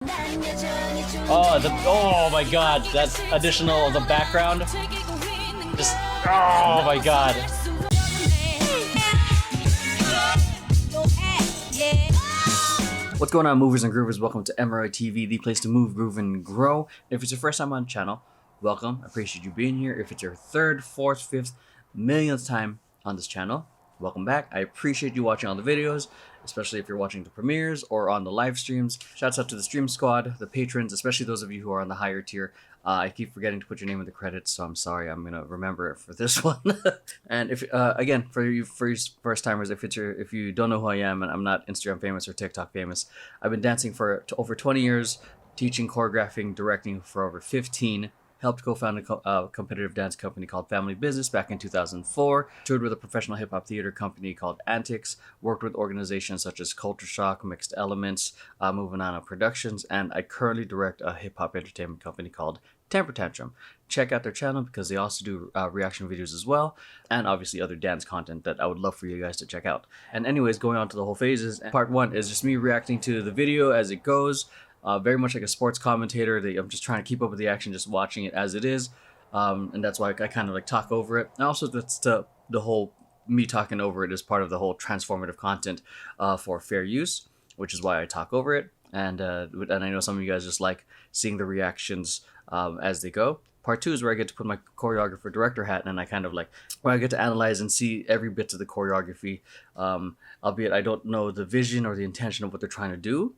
Oh my god, that additional of the background. Just oh my god. What's going on, movers and groovers? Welcome to Emeroy TV, the place to move, groove, and grow. If it's your first time on the channel, welcome. I appreciate you being here. If it's your third, fourth, fifth, millionth time on this channel, welcome back. I appreciate you watching all the videos, especially if you're watching the premieres or on the live streams. Shouts out to the stream squad, the patrons, especially those of you who are on the higher tier. I keep forgetting to put your name in the credits, so I'm sorry. I'm gonna remember it for this one. And if again, for you first timers, if you don't know who I am and I'm not Instagram famous or TikTok famous, I've been dancing for over 20 years, teaching, choreographing, directing for over 15. Helped co-found a competitive dance company called Family Business back in 2004. Toured with a professional hip-hop theater company called Antics. Worked with organizations such as Culture Shock, Mixed Elements, Moving On Productions, and I currently direct a hip-hop entertainment company called Temper Tantrum. Check out their channel because they also do reaction videos as well, and obviously other dance content that I would love for you guys to check out. And anyways, going on to the whole phases, part one is just me reacting to the video as it goes. Very much like a sports commentator. I'm just trying to keep up with the action, just watching it as it is, and that's why I kind of like talk over it. And also, that's the whole me talking over it is part of the whole transformative content for fair use, which is why I talk over it. And I know some of you guys just like seeing the reactions as they go. Part two is where I get to put my choreographer director hat, and I kind of like where I get to analyze and see every bit of the choreography, albeit I don't know the vision or the intention of what they're trying to do.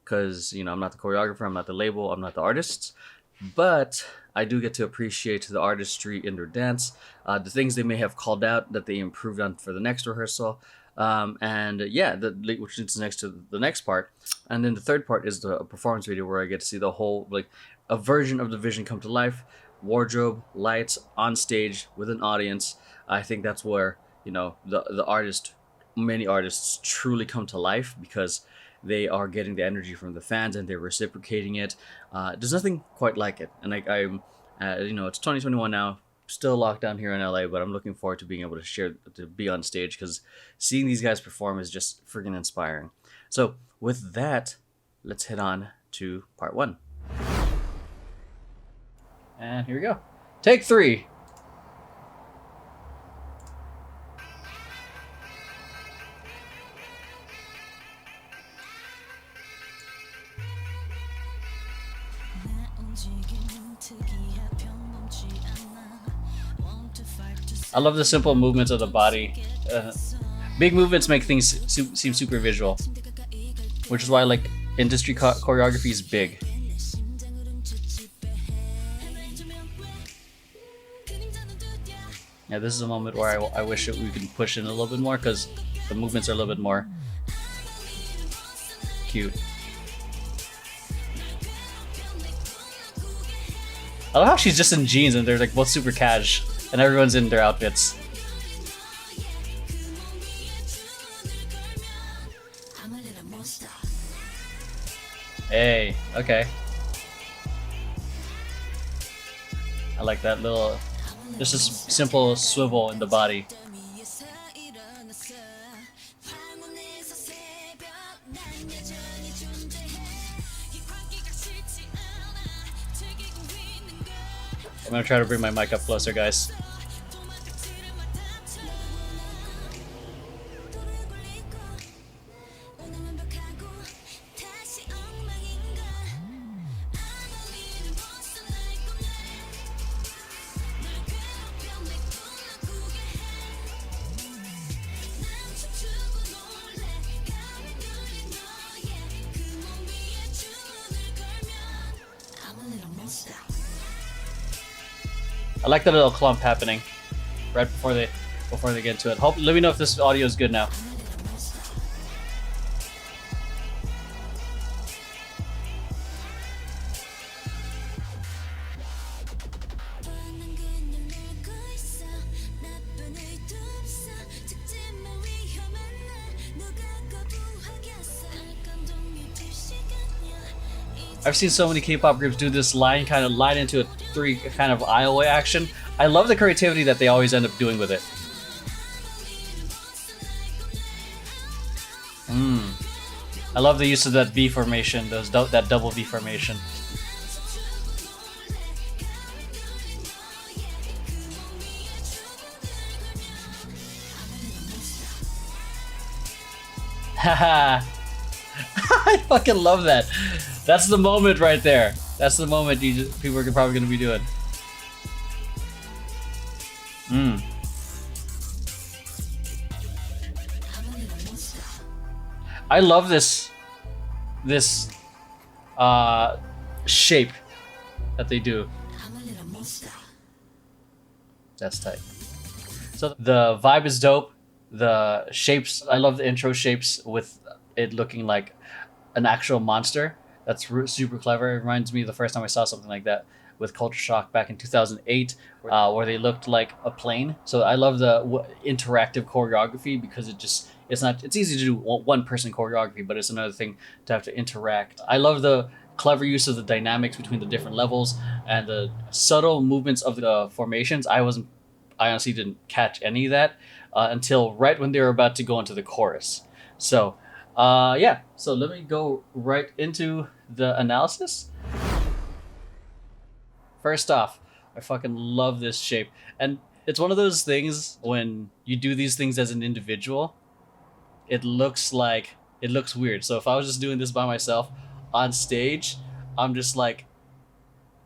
Because, you know, I'm not the choreographer, I'm not the label, I'm not the artist, but I do get to appreciate the artistry in their dance, the things they may have called out that they improved on for the next rehearsal, and yeah, which is next to the next part. And then the third part is the performance video where I get to see the whole, like, a version of the vision come to life, wardrobe, lights, on stage, with an audience. I think that's where, you know, many artists truly come to life, because they are getting the energy from the fans and they're reciprocating it. There's nothing quite like it. And I'm you know, it's 2021 now, still locked down here in LA, but I'm looking forward to being able to be on stage, because seeing these guys perform is just freaking inspiring. So with that, let's head on to part one. And here we go. Take 3. I love the simple movements of the body. Big movements make things seem super visual, which is why like industry choreography is big. Yeah, this is a moment where I wish that we could push in a little bit more, because the movements are a little bit more cute. I love how she's just in jeans and they're like both super cash, and everyone's in their outfits. Hey, okay. I like that little, just a simple swivel in the body. I'm gonna try to bring my mic up closer, guys. I like the little clump happening right before they get into it. Let me know if this audio is good now. I've seen so many K-pop groups do this line into a 3 kind of aisleway action. I love the creativity that they always end up doing with it. I love the use of that V formation, that double V formation. Haha. I fucking love that. That's the moment right there. That's the moment people are probably gonna be doing. I love this shape that they do. That's tight. So the vibe is dope. The shapes, I love the intro shapes with it looking like an actual monster. That's super clever. It reminds me of the first time I saw something like that with Culture Shock back in 2008, where they looked like a plane. So I love the interactive choreography because it's easy to do one person choreography, but it's another thing to have to interact. I love the clever use of the dynamics between the different levels and the subtle movements of the formations. I honestly didn't catch any of that until right when they were about to go into the chorus. So yeah, so let me go right into the analysis. First off, I fucking love this shape. And it's one of those things when you do these things as an individual, it looks weird. So if I was just doing this by myself on stage, I'm just like,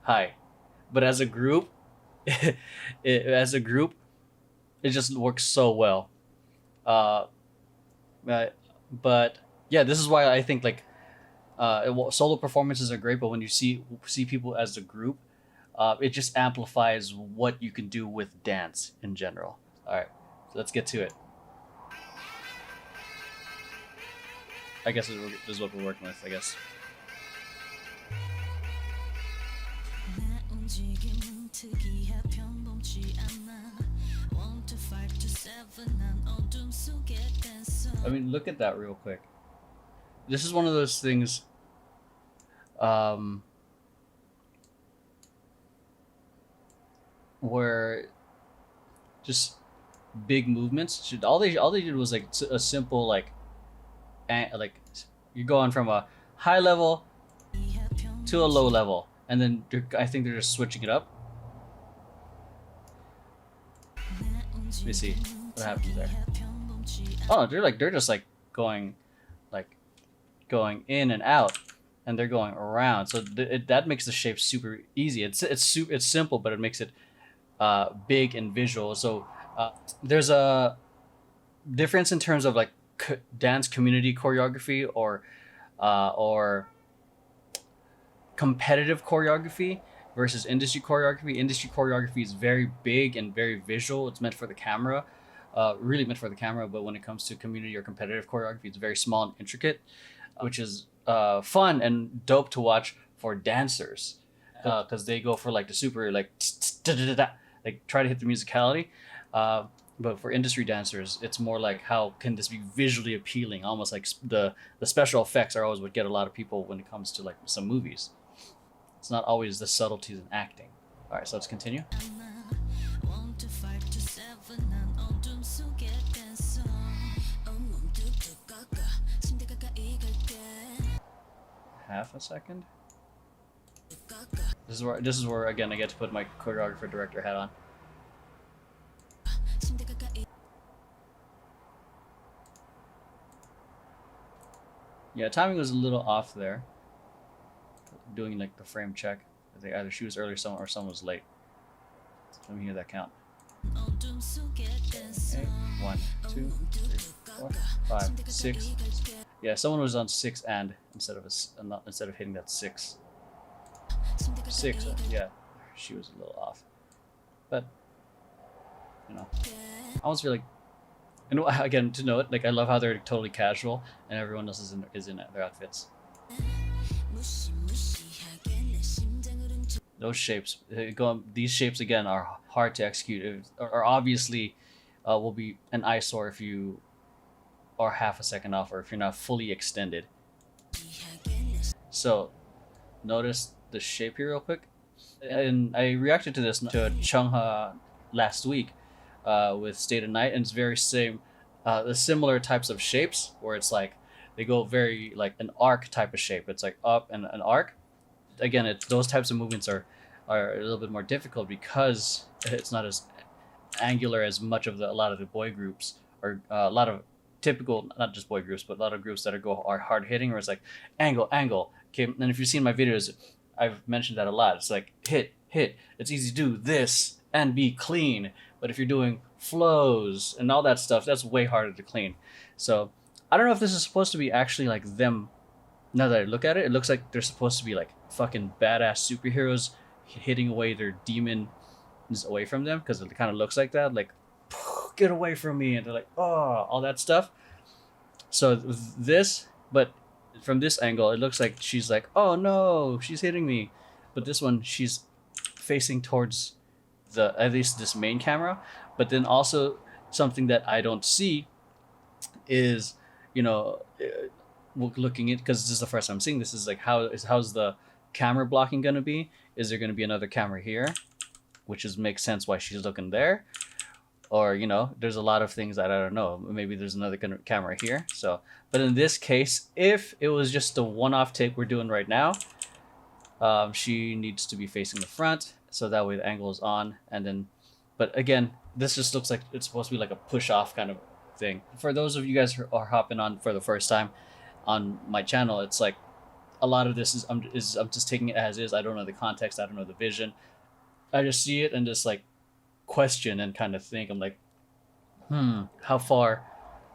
hi. But as a group, it just works so well. But yeah, this is why I think like solo performances are great, but when you see people as a group, it just amplifies what you can do with dance in general. All right, so let's get to it. I guess this is what we're working with, I guess. I mean, look at that real quick. This is one of those things where just big movements all they did was like a simple like you're going from a high level to a low level, and then I think they're just switching it up. Let me see what happens there. Oh, they're just like going in and out, and they're going around. So that makes the shape super easy. It's simple, but it makes it big and visual. So there's a difference in terms of like dance community choreography or competitive choreography versus industry choreography. Industry choreography is very big and very visual. It's meant for the camera, really meant for the camera. But when it comes to community or competitive choreography, it's very small and intricate, which is fun and dope to watch for dancers because they go for like the super like try to hit the musicality. But for industry dancers, it's more like how can this be visually appealing? Almost like the special effects are always what get a lot of people when it comes to like some movies. It's not always the subtleties in acting. All right, so let's continue. Half a second. This is where again I get to put my choreographer director hat on. Yeah, timing was a little off there. Doing like the frame check. I think either she was early or someone was late. Let me hear that count. Okay. 1, 2, 3, 4, 5, 6. Yeah, someone was on 6 and instead of hitting that 6. 6. Yeah, she was a little off. But you know, I almost feel like. And again, to note, like I love how they're totally casual and everyone else is in their outfits. Those shapes, these shapes again are hard to execute. Or obviously, will be an eyesore if you are half a second off or if you're not fully extended. So, notice the shape here real quick. And I reacted to this to Chungha last week. With State of Night, and it's very same, the similar types of shapes where it's like they go very like an arc type of shape. It's like up and an arc. Again, it's those types of movements are a little bit more difficult because it's not as angular as much of a lot of the boy groups, or a lot of typical, not just boy groups, but a lot of groups that are hard hitting, where it's like angle, angle. Okay, and if you've seen my videos, I've mentioned that a lot. It's like hit, hit. It's easy to do this and be clean, but if you're doing flows and all that stuff, that's way harder to clean. So I don't know if this is supposed to be actually like them. Now that I look at it, it looks like they're supposed to be like fucking badass superheroes hitting away their demon away from them, because it kind of looks like that, like get away from me, and they're like, oh, all that stuff. So this, but from this angle, it looks like she's like, oh no, she's hitting me. But this one, she's facing towards the, at least this main camera. But then also something that I don't see is, you know, looking at, because this is the first time I'm seeing this, is like how's the camera blocking gonna be? Is there gonna be another camera here, which is makes sense why she's looking there, or you know, there's a lot of things that I don't know. Maybe there's another camera here. So, but in this case, if it was just a one-off take we're doing right now, she needs to be facing the front, so that way the angle is on. And then, but again, this just looks like it's supposed to be like a push-off kind of thing. For those of you guys who are hopping on for the first time on my channel, it's like a lot of this is I'm just taking it as is. I don't know the context. I don't know the vision. I just see it and just like question and kind of think. I'm like, how far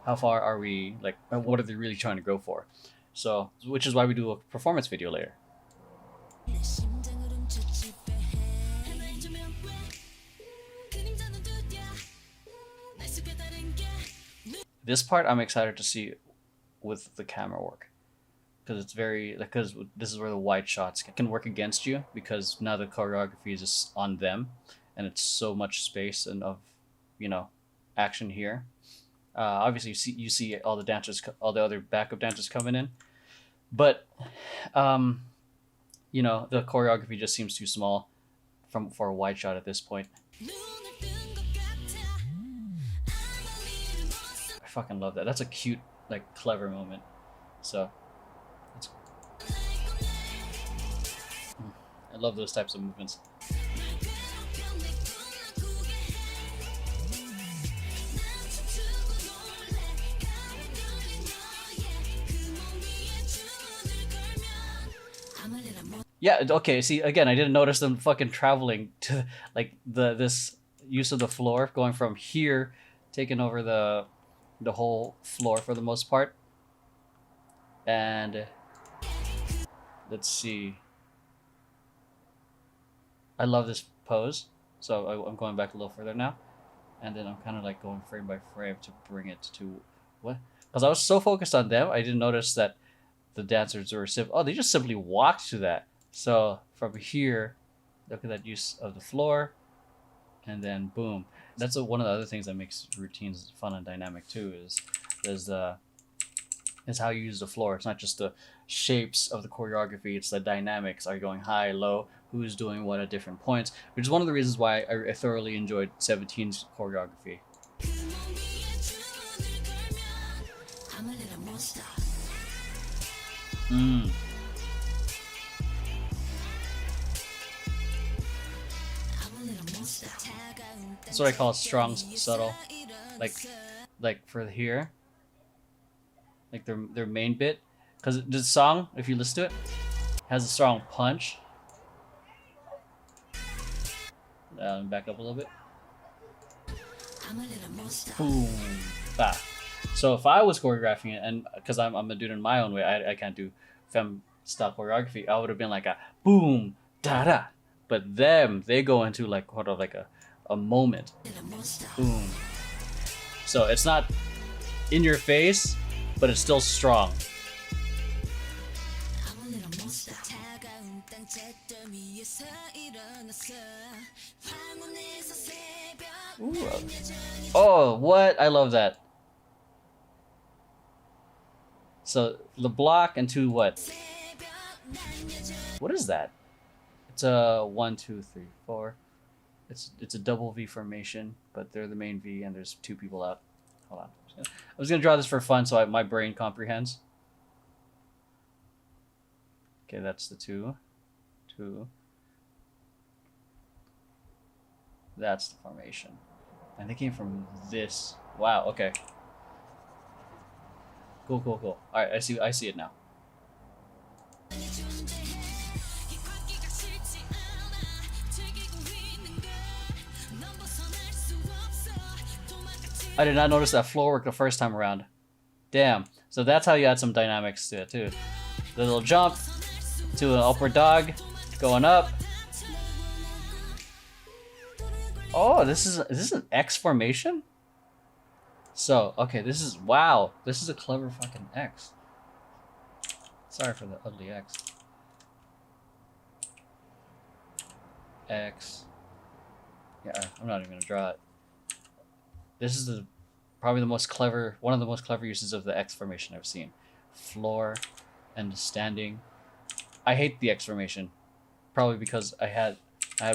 are we? Like, what are they really trying to go for? So, which is why we do a performance video later. This part I'm excited to see with the camera work, because it's very, because this is where the wide shots can work against you, because now the choreography is just on them, and it's so much space and of, you know, action here. Obviously you see all the dancers, all the other backup dancers coming in, but you know, the choreography just seems too small for a wide shot at this point. I fucking love that. That's a cute, like, clever moment. So I love those types of movements. Yeah, okay, see, again, I didn't notice them fucking traveling to, like, this use of the floor, going from here, taking over the whole floor for the most part. And let's see. I love this pose. So I'm going back a little further now. And then I'm kind of like going frame by frame to bring it to what? Because I was so focused on them, I didn't notice that the dancers were they just simply walked to that. So from here, look at that use of the floor, and then boom. That's one of the other things that makes routines fun and dynamic too. Is how you use the floor. It's not just the shapes of the choreography; it's the dynamics. Are you going high, low? Who's doing what at different points? Which is one of the reasons why I thoroughly enjoyed 17's choreography. That's what I call strong, subtle. Like for here, like their main bit, because the song, if you listen to it, has a strong punch. Back up a little bit. Boom, bah. So if I was choreographing it, and because I'm a dude in my own way, I can't do femme style choreography. I would have been like a boom, da da. But they go into like sort of like a moment. Boom. So it's not in your face, but it's still strong. Ooh. Oh, what? I love that. So the block and two what? What is that? It's a 1, 2, 3, 4. It's a double V formation, but they're the main V and there's two people out. Hold on. I was gonna draw this for fun so my brain comprehends. Okay, that's the 2. 2. That's the formation. And they came from this. Wow, okay. Cool, cool, cool. Alright, I see it now. I did not notice that floor work the first time around. Damn. So that's how you add some dynamics to it too. The little jump to an upward dog, going up. Oh, is this an X formation? So, okay, this is, wow, this is a clever fucking X. Sorry for the ugly X. X. Yeah, I'm not even gonna draw it. This is probably one of the most clever uses of the X formation I've seen. Floor and standing. I hate the X formation, probably because I had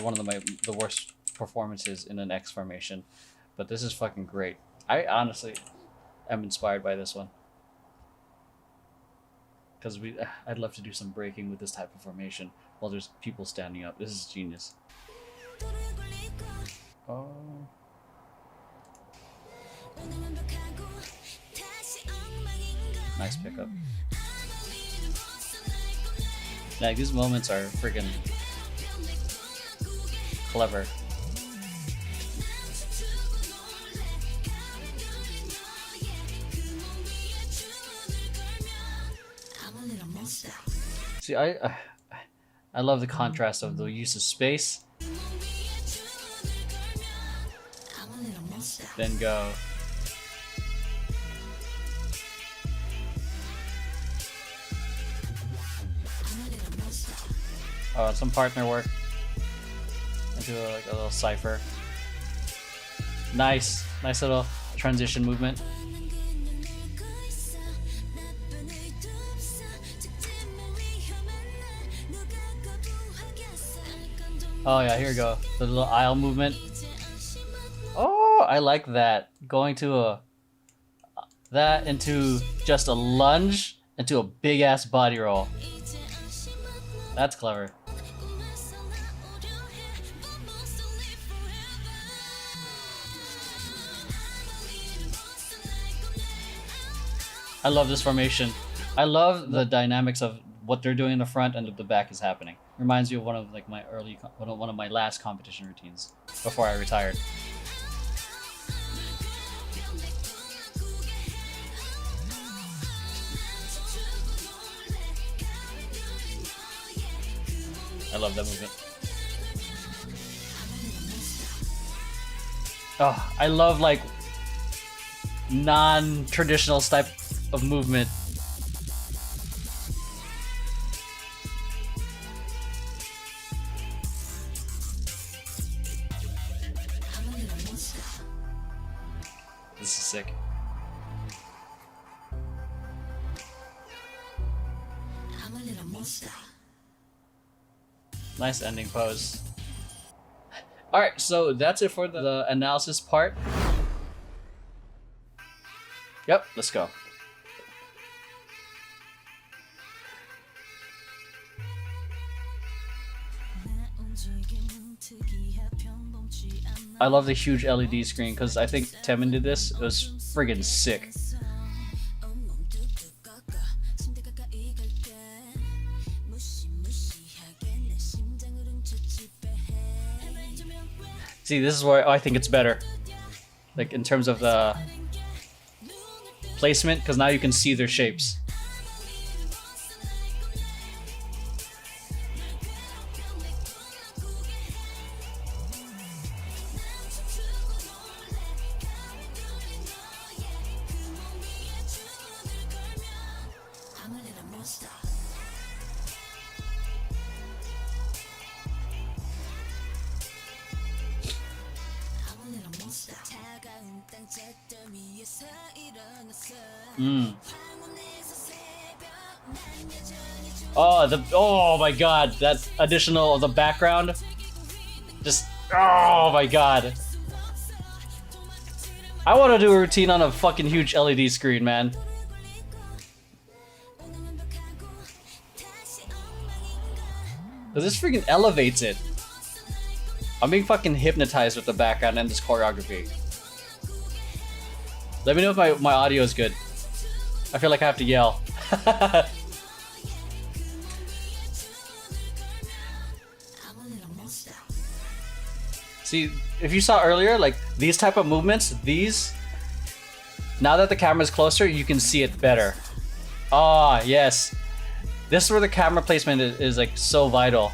one of the worst performances in an X formation, but this is fucking great. I honestly am inspired by this one because I'd love to do some breaking with this type of formation while there's people standing up. This is genius. Oh. Nice pickup. Like, these moments are freaking clever. See, I love the contrast of the use of space. Then go. Oh, some partner work. Into like a little cipher. Nice little transition movement. Oh yeah, here we go. The little aisle movement. Oh, I like that. Going to that into just a lunge into a big ass body roll. That's clever. I love this formation. I love the dynamics of what they're doing in the front and the back is happening. Reminds me of one of like my one of my last competition routines before I retired. I love that movement. Oh, I love like non-traditional type of movement. This is sick. Nice ending pose. Alright, so that's it for the analysis part. Yep, let's go. I love the huge LED screen because I think Temin did this. It was friggin' sick. See, this is where I think it's better. Like in terms of the placement, because now you can see their shapes. Oh my god, that additional the background. Just oh my god. I want to do a routine on a fucking huge LED screen, man. Because this freaking elevates it. I'm being fucking hypnotized with the background and this choreography. Let me know if my audio is good. I feel like I have to yell. See, if you saw earlier, like these type of movements, now that the camera's closer, you can see it better. Ah, yes. This is where the camera placement is like so vital.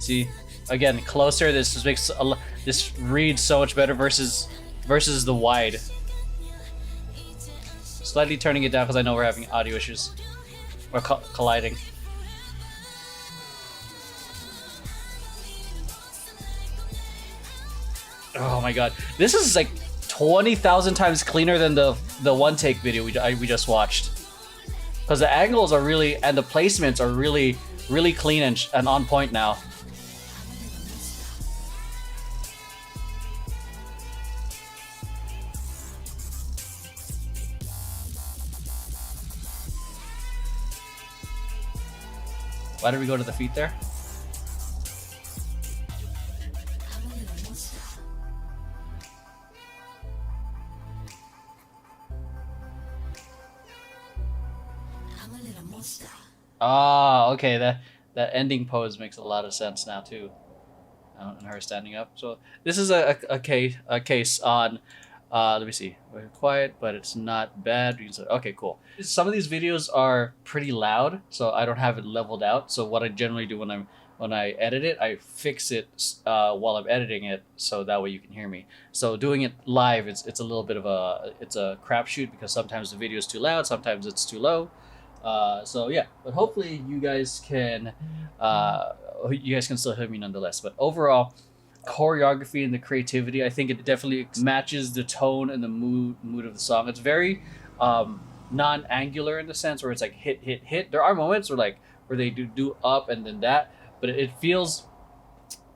See, again, closer. This just makes this reads so much better versus the wide. Slightly turning it down because I know we're having audio issues. Or colliding. Oh my god, this is like 20,000 times cleaner than the one take video we just watched. Because the angles are really and the placements are really clean and on point now. Why did we go to the feet there? Ah, okay. That ending pose makes a lot of sense now too, and her standing up. So this is a case on. Let me see. We're quiet, but it's not bad. Okay, cool. Some of these videos are pretty loud, so I don't have it leveled out. So what I generally do when I edit it, I fix it while I'm editing it, so that way you can hear me. So doing it live, it's a little bit of a crapshoot because sometimes the video is too loud, sometimes it's too low. So yeah, but hopefully you guys can still hear me nonetheless. But overall, choreography and the creativity, I think it definitely matches the tone and the mood of the song. It's very non-angular in the sense where it's like hit. There are moments where they do up and then that, but it feels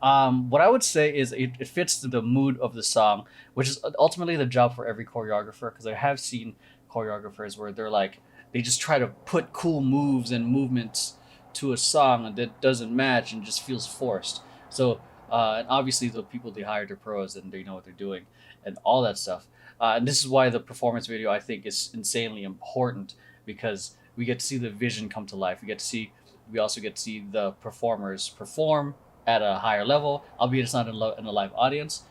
what I would say is it fits the mood of the song, which is ultimately the job for every choreographer, because I have seen choreographers where they just try to put cool moves and movements to a song that doesn't match and just feels forced. So and obviously the people they hired are pros and they know what they're doing and all that stuff. And this is why the performance video, I think, is insanely important, because we get to see the vision come to life. We also get to see the performers perform at a higher level, albeit it's not in a live audience,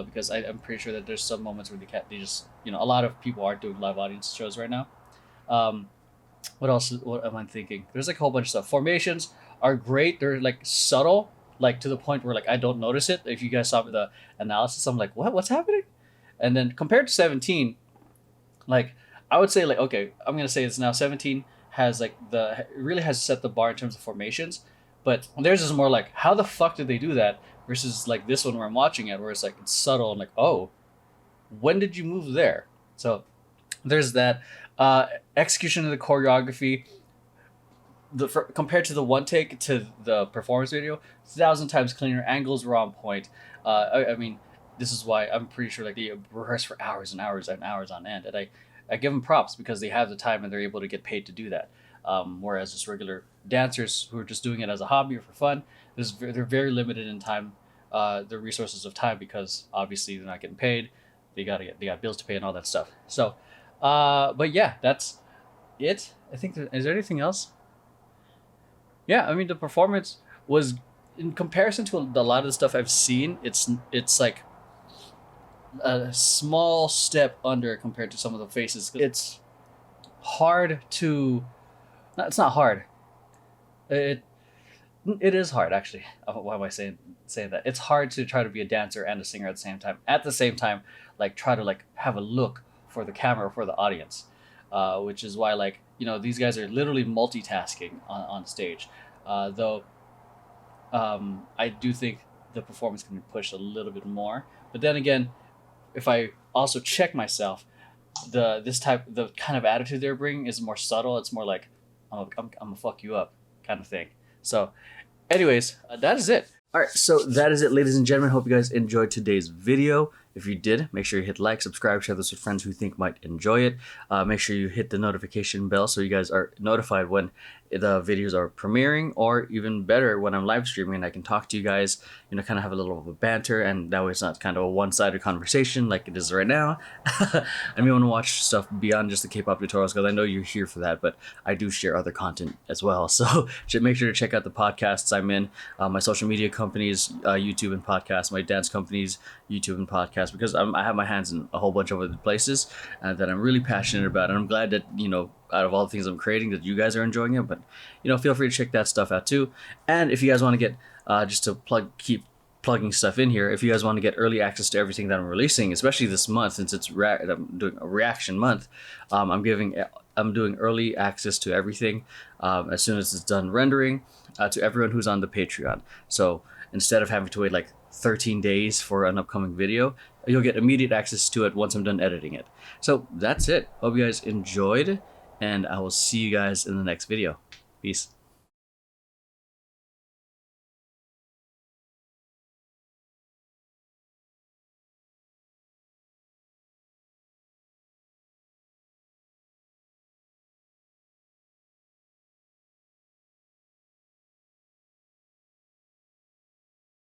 because I'm pretty sure that there's some moments where they just, a lot of people aren't doing live audience shows right now. What else? What am I thinking? There's like a whole bunch of stuff. Formations are great. They're like subtle, like to the point where I don't notice it. If you guys saw the analysis, I'm like, what's happening? And then compared to 17, I would say okay, I'm gonna say it's now 17 has it really has set the bar in terms of formations, but theirs is more like, how the fuck did they do that? Versus this one where I'm watching it, where it's it's subtle and oh, when did you move there? So there's that. Execution of the choreography, compared to the one take to the performance video, 1,000 times cleaner. Angles were on point. I mean, this is why I'm pretty sure they rehearse for hours and hours and hours on end, and I give them props because they have the time and they're able to get paid to do that. Whereas just regular dancers who are just doing it as a hobby or for fun, they're very limited in time, their resources of time, because obviously they're not getting paid. They got bills to pay and all that stuff. So. But yeah, that's it. I think is there anything else? Yeah, I mean, the performance was, in comparison to a lot of the stuff I've seen, it's like a small step under compared to some of the faces. It's hard to, it's not hard. It is hard, actually. Why am I saying that? It's hard to try to be a dancer and a singer at the same time. At the same time, try to have a look for the camera, for the audience, which is why these guys are literally multitasking on stage, though I do think the performance can be pushed a little bit more. But then again, if I also check myself, the kind of attitude they're bringing is more subtle. It's more like, I'm gonna fuck you up kind of thing. So anyways, that is it. All right, so that is it, ladies and gentlemen. Hope you guys enjoyed today's video. If you did, make sure you hit like, subscribe, share this with friends who you think might enjoy it. Make sure you hit the notification bell so you guys are notified when the videos are premiering, or even better, when I'm live streaming, I can talk to you guys, kind of have a little of a banter, and that way it's not kind of a one-sided conversation like it is right now. And we want to watch stuff beyond just the K-pop tutorials, because I know you're here for that, but I do share other content as well. So make sure to check out the podcasts I'm in, my social media companies, YouTube and podcasts, my dance companies, YouTube and podcasts, because I have my hands in a whole bunch of other places that I'm really passionate about, and I'm glad that, out of all the things I'm creating, that you guys are enjoying it. But feel free to check that stuff out too. And if you guys want to get just to keep plugging stuff in here, if you guys want to get early access to everything that I'm releasing, especially this month, since it's I'm doing a reaction month, I'm doing early access to everything as soon as it's done rendering, to everyone who's on the Patreon. So instead of having to wait like 13 days for an upcoming video, you'll get immediate access to it once I'm done editing it. So that's it. Hope you guys enjoyed, and I will see you guys in the next video. Peace.